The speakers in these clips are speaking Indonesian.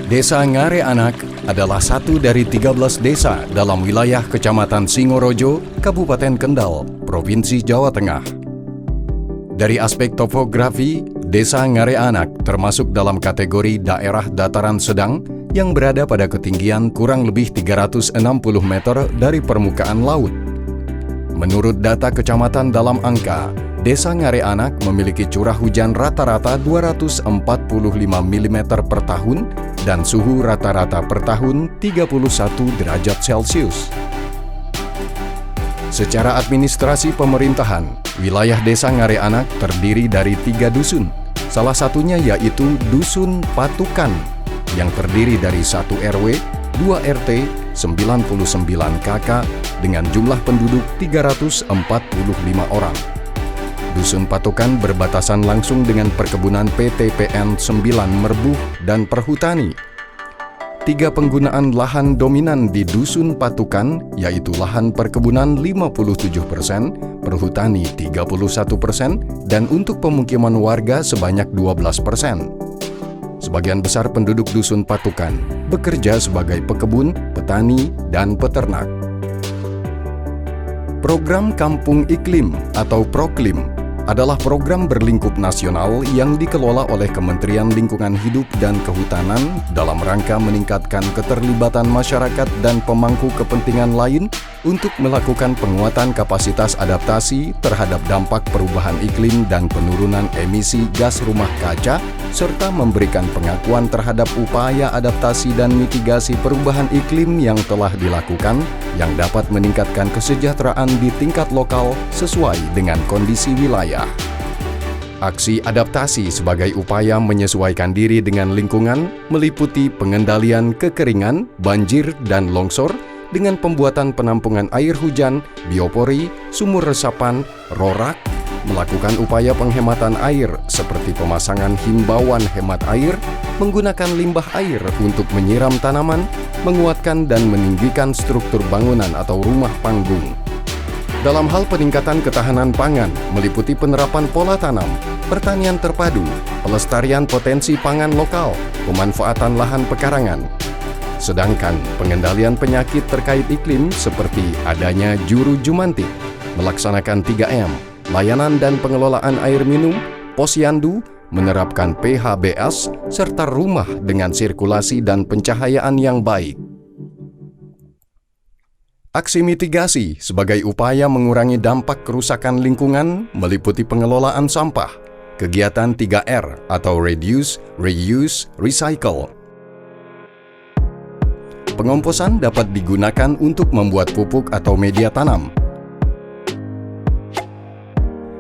Desa Ngare Anak adalah satu dari 13 desa dalam wilayah Kecamatan Singorojo, Kabupaten Kendal, Provinsi Jawa Tengah. Dari aspek topografi, Desa Ngare Anak termasuk dalam kategori daerah dataran sedang yang berada pada ketinggian kurang lebih 360 meter dari permukaan laut. Menurut data kecamatan dalam angka, Desa Ngare Anak memiliki curah hujan rata-rata 245 mm per tahun dan suhu rata-rata per tahun 31 derajat Celcius. Secara administrasi pemerintahan, wilayah Desa Ngare Anak terdiri dari 3 dusun. Salah satunya yaitu Dusun Patukan yang terdiri dari 1 RW, 2 RT, 99 KK dengan jumlah penduduk 345 orang. Dusun Patukan berbatasan langsung dengan perkebunan PT PN 9 Merbuh dan Perhutani. 3 penggunaan lahan dominan di Dusun Patukan yaitu lahan perkebunan 57%, perhutani 31%, dan untuk pemukiman warga sebanyak 12%. Sebagian besar penduduk Dusun Patukan bekerja sebagai pekebun, petani, dan peternak. Program Kampung Iklim atau Proklim adalah program berlingkup nasional yang dikelola oleh Kementerian Lingkungan Hidup dan Kehutanan dalam rangka meningkatkan keterlibatan masyarakat dan pemangku kepentingan lain untuk melakukan penguatan kapasitas adaptasi terhadap dampak perubahan iklim dan penurunan emisi gas rumah kaca, serta memberikan pengakuan terhadap upaya adaptasi dan mitigasi perubahan iklim yang telah dilakukan yang dapat meningkatkan kesejahteraan di tingkat lokal sesuai dengan kondisi wilayah. Aksi adaptasi sebagai upaya menyesuaikan diri dengan lingkungan meliputi pengendalian kekeringan, banjir, dan longsor dengan pembuatan penampungan air hujan, biopori, sumur resapan, rorak, melakukan upaya penghematan air seperti pemasangan himbauan hemat air, menggunakan limbah air untuk menyiram tanaman, menguatkan dan meninggikan struktur bangunan atau rumah panggung. Dalam hal peningkatan ketahanan pangan, meliputi penerapan pola tanam, pertanian terpadu, pelestarian potensi pangan lokal, pemanfaatan lahan pekarangan. Sedangkan pengendalian penyakit terkait iklim seperti adanya juru jumantik, melaksanakan 3M, layanan dan pengelolaan air minum, posyandu, menerapkan PHBS, serta rumah dengan sirkulasi dan pencahayaan yang baik. Aksi mitigasi sebagai upaya mengurangi dampak kerusakan lingkungan meliputi pengelolaan sampah, kegiatan 3R atau Reduce, Reuse, Recycle. Pengomposan dapat digunakan untuk membuat pupuk atau media tanam.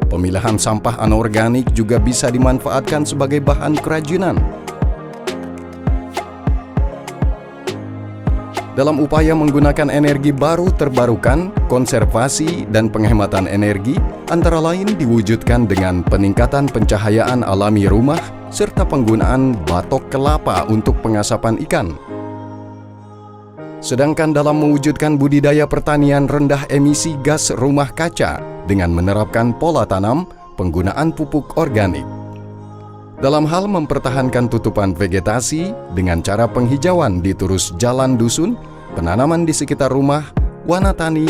Pemilahan sampah anorganik juga bisa dimanfaatkan sebagai bahan kerajinan. Dalam upaya menggunakan energi baru terbarukan, konservasi, dan penghematan energi, antara lain diwujudkan dengan peningkatan pencahayaan alami rumah, serta penggunaan batok kelapa untuk pengasapan ikan. Sedangkan dalam mewujudkan budidaya pertanian rendah emisi gas rumah kaca dengan menerapkan pola tanam, penggunaan pupuk organik. Dalam hal mempertahankan tutupan vegetasi dengan cara penghijauan di turus jalan dusun, penanaman di sekitar rumah, wana tani,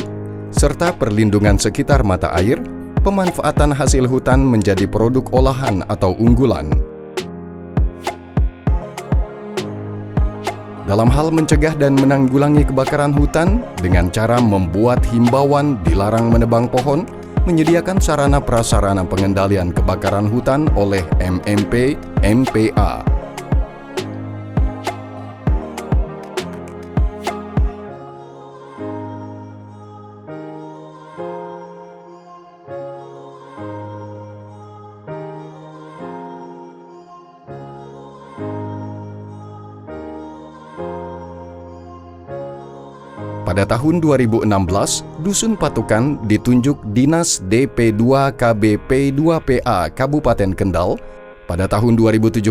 serta perlindungan sekitar mata air, pemanfaatan hasil hutan menjadi produk olahan atau unggulan. Dalam hal mencegah dan menanggulangi kebakaran hutan dengan cara membuat himbauan dilarang menebang pohon, menyediakan sarana prasarana pengendalian kebakaran hutan oleh MMP, MPA. Pada tahun 2016, Dusun Patukan ditunjuk Dinas DP2 KBP2PA Kabupaten Kendal. Pada tahun 2017,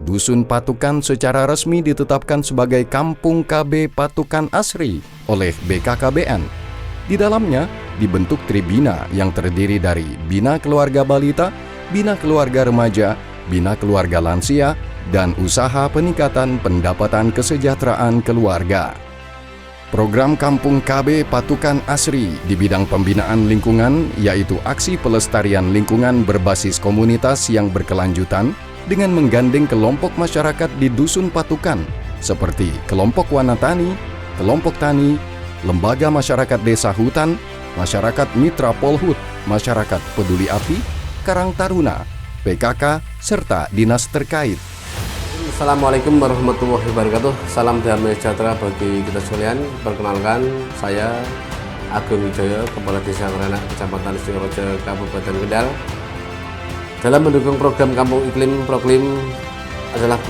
Dusun Patukan secara resmi ditetapkan sebagai Kampung KB Patukan Asri oleh BKKBN. Di dalamnya dibentuk Tribina yang terdiri dari Bina Keluarga Balita, Bina Keluarga Remaja, Bina Keluarga Lansia, dan usaha peningkatan pendapatan kesejahteraan keluarga. Program Kampung KB Patukan Asri di bidang pembinaan lingkungan yaitu aksi pelestarian lingkungan berbasis komunitas yang berkelanjutan dengan menggandeng kelompok masyarakat di Dusun Patukan seperti kelompok Wanatani, kelompok tani, lembaga masyarakat desa hutan, masyarakat mitra Polhut, masyarakat peduli api, Karang Taruna, PKK, serta dinas terkait. Assalamualaikum warahmatullahi wabarakatuh. Salam damai sejahtera bagi kita sekalian. Perkenalkan, saya Agung Wijoyo, Kepala Desa Ngerenak, Kecamatan Singorojo, Kabupaten Kendal. Dalam mendukung program Kampung Iklim, Proklim adalah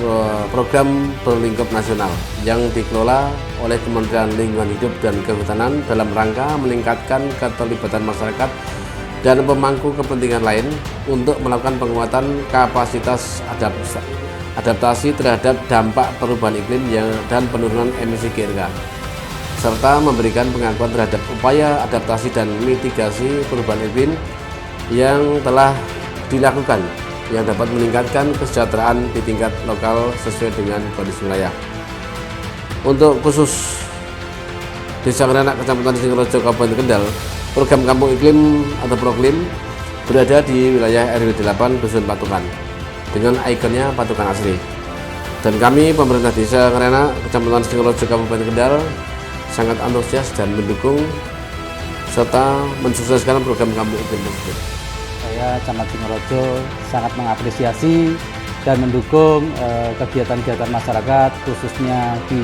program berlingkup nasional yang dikelola oleh Kementerian Lingkungan Hidup dan Kehutanan dalam rangka meningkatkan keterlibatan masyarakat dan pemangku kepentingan lain untuk melakukan penguatan kapasitas adaptasi terhadap dampak perubahan iklim dan penurunan emisi GRK, serta memberikan pengakuan terhadap upaya adaptasi dan mitigasi perubahan iklim yang telah dilakukan yang dapat meningkatkan kesejahteraan di tingkat lokal sesuai dengan kondisi wilayah. Untuk khusus Desa Ngerenak, Kecamatan Singorojo, Kabupaten Kendal, program Kampung Iklim atau Proklim berada di wilayah RW 8 Dusun Patukan dengan ikonnya Patukan Asri. Dan kami pemerintah Desa Ngerenak, Kecamatan Singorojo, Kabupaten Kendal sangat antusias dan mendukung serta mensukseskan program Kampung Iklim tersebut. Saya Camat Singorojo sangat mengapresiasi dan mendukung kegiatan-kegiatan masyarakat khususnya di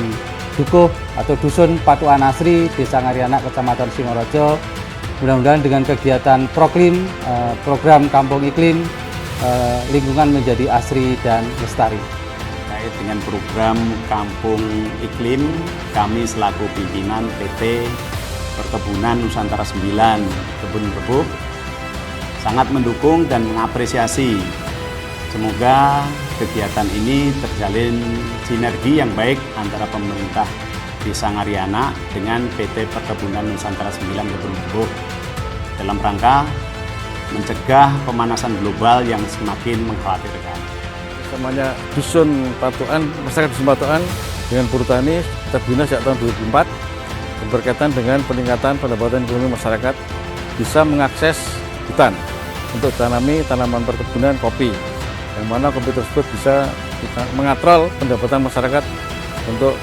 Dukuh atau Dusun Patukan Asri, Desa Ngarianak, Kecamatan Singorojo. Mudah-mudahan dengan kegiatan Proklim, program Kampung Iklim, lingkungan menjadi asri dan lestari. Terkait dengan program Kampung Iklim, kami selaku pimpinan PT Perkebunan Nusantara 9 Kebun Rebuk sangat mendukung dan mengapresiasi. Semoga kegiatan ini terjalin sinergi yang baik antara pemerintah Desa Ngarianak dengan PT Perkebunan Nusantara 9 Kebun Rebuk dalam rangka mencegah pemanasan global yang semakin mengkhawatirkan. Namanya Dusun Patukan, masyarakat Dusun Patukan dengan Perhutani terbina sejak tahun 2004 berkaitan dengan peningkatan pendapatan ekonomi masyarakat bisa mengakses hutan untuk tanami tanaman perkebunan kopi, yang mana kopi tersebut bisa mengatrol pendapatan masyarakat untuk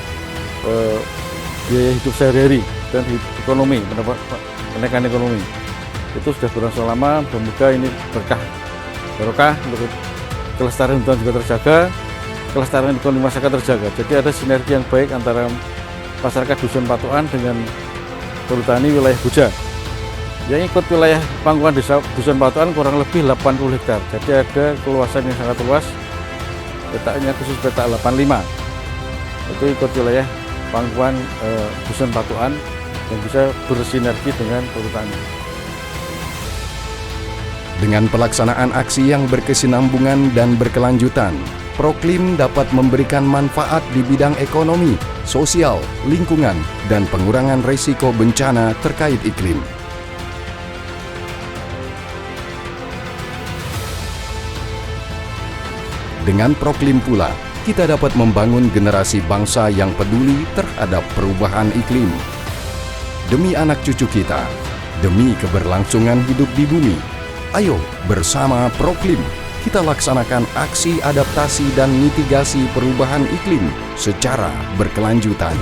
biaya hidup sehari-hari dan ekonomi, kenaikan ekonomi. Itu sudah berlangsung lama, semoga ini barokah untuk kelestarian hutan juga terjaga, kelestarian ekonomi masyarakat terjaga. Jadi ada sinergi yang baik antara masyarakat Dusun Patukan dengan Perhutani wilayah Buja. Yang ikut wilayah pangkuan desa Dusun Patukan kurang lebih 80 hektar. Jadi ada keluasan yang sangat luas, petanya khusus peta 85. Itu ikut wilayah pangkuan Dusun Patukan yang bisa bersinergi dengan Perhutani. Dengan pelaksanaan aksi yang berkesinambungan dan berkelanjutan, Proklim dapat memberikan manfaat di bidang ekonomi, sosial, lingkungan, dan pengurangan risiko bencana terkait iklim. Dengan Proklim pula, kita dapat membangun generasi bangsa yang peduli terhadap perubahan iklim. Demi anak cucu kita, demi keberlangsungan hidup di bumi, ayo bersama Proklim kita laksanakan aksi adaptasi dan mitigasi perubahan iklim secara berkelanjutan.